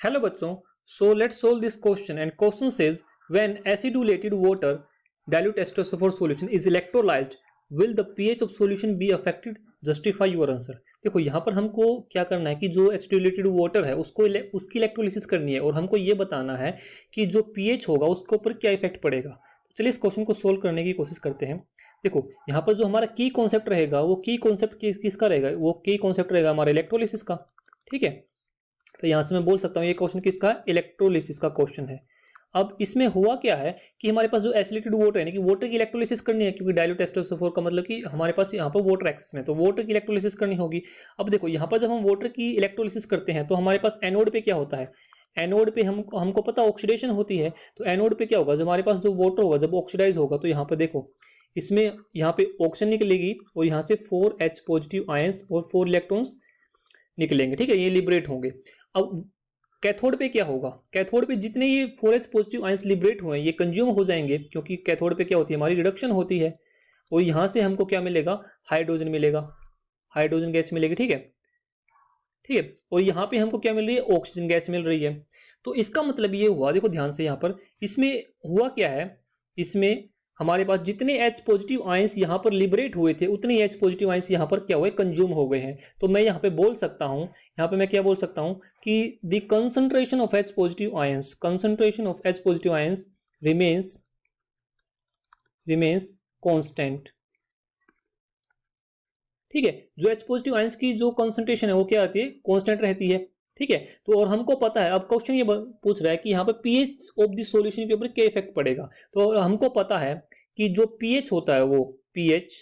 Hello बच्चों, so let's solve this question and question says when acidulated water dilute H2SO4 solution is electrolyzed will the pH of solution be affected? Justify your answer। देखो यहाँ पर हमको क्या करना है कि जो एसिडुलेटेड वाटर है उसकी इलेक्ट्रोलिसिस करनी है और हमको ये बताना है कि जो पीएच होगा उसके ऊपर क्या इफेक्ट पड़ेगा। तो चलिए इस क्वेश्चन को सोल्व करने की कोशिश करते हैं। देखो यहाँ पर जो हमारा की कॉन्सेप्ट रहेगा वो की कॉन्सेप्ट किसका रहेगा, वो की कॉन्सेप्ट रहेगा हमारा इलेक्ट्रोलिसिस का। ठीक है, तो यहां से मैं बोल सकता हूं ये क्वेश्चन किसका, इलेक्ट्रोलिसिस का क्वेश्चन है। अब इसमें हुआ क्या है कि हमारे पास जो एसिलेटेड वाटर है कि वाटर की इलेक्ट्रोलिसिस करनी है, क्योंकि डाइल्यूट H2SO4 का मतलब कि हमारे पास यहाँ पर वाटर एक्सेस में, तो वाटर की इलेक्ट्रोलिसिस करनी होगी। अब देखो यहाँ पर जब हम वाटर की इलेक्ट्रोलिसिस करते हैं तो हमारे पास एनोड पे क्या होता है, एनोड पे हमको पता ऑक्सीडेशन होती है। तो एनोड पे क्या होगा, जो हमारे पास जो वाटर होगा जब ऑक्सीडाइज होगा तो यहाँ पे देखो इसमें यहाँ पे ऑक्सीजन निकलेगी और यहाँ से 4H पॉजिटिव आयंस और 4 इलेक्ट्रॉन्स निकलेंगे। ठीक है, ये लिबरेट होंगे। अब कैथोड पे क्या होगा, कैथोड पे जितने ये 4H पॉजिटिव आयंस लिबरेट हुए ये कंज्यूम हो जाएंगे, क्योंकि कैथोड पे क्या होती है हमारी रिडक्शन होती है। और यहां से हमको क्या मिलेगा, हाइड्रोजन मिलेगा, हाइड्रोजन गैस मिलेगी। ठीक है, ठीक है, और यहाँ पे हमको क्या मिल रही है, ऑक्सीजन गैस मिल रही है। तो इसका मतलब ये हुआ, देखो ध्यान से यहाँ पर इसमें हुआ क्या है, इसमें हमारे पास जितने H पॉजिटिव आयंस यहाँ पर लिबरेट हुए थे उतने H पॉजिटिव आयंस यहाँ पर क्या हुए, कंज्यूम हो गए हैं। तो मैं यहाँ पे बोल सकता हूँ, यहाँ पे मैं क्या बोल सकता हूँ कि the concentration of H positive ions, concentration of H positive ions remains constant. ठीक है, जो H पॉजिटिव आयंस की जो कंसंट्रेशन है वो क्या आती है, कांस्टेंट रहती है। ठीक है, तो और हमको पता है, अब क्वेश्चन ये पूछ रहा है कि यहाँ पे पीएच ऑफ द सॉल्यूशन के ऊपर क्या इफेक्ट पड़ेगा। तो हमको पता है कि जो पीएच होता है वो पीएच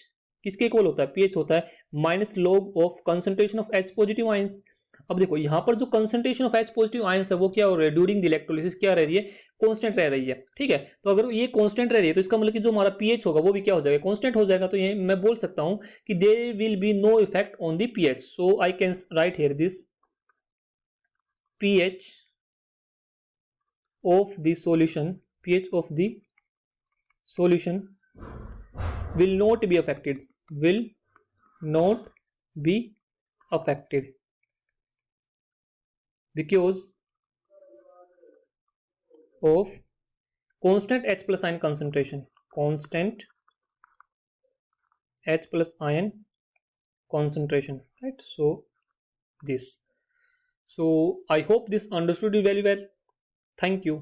किसके इक्वल होता है, पीएच होता है minus log of concentration of H positive ions. अब देखो यहाँ पर जो concentration of H positive ions है वो क्या हो रहा है, ड्यूरिंग द इलेक्ट्रोलिसिस क्या रह रही है, कांस्टेंट रह रही है। ठीक है, तो अगर ये कांस्टेंट रह रही है तो इसका मतलब कि जो हमारा पीएच होगा वो भी क्या हो जाएगा, कांस्टेंट हो जाएगा। तो ये मैं बोल सकता हूं कि there will be no effect on the pH. So I can write here this pH of the solution, pH of the solution will not be affected, will not be affected because of constant H plus ion concentration, constant H plus ion concentration, right? So this, so I hope this understood you very well. Thank you.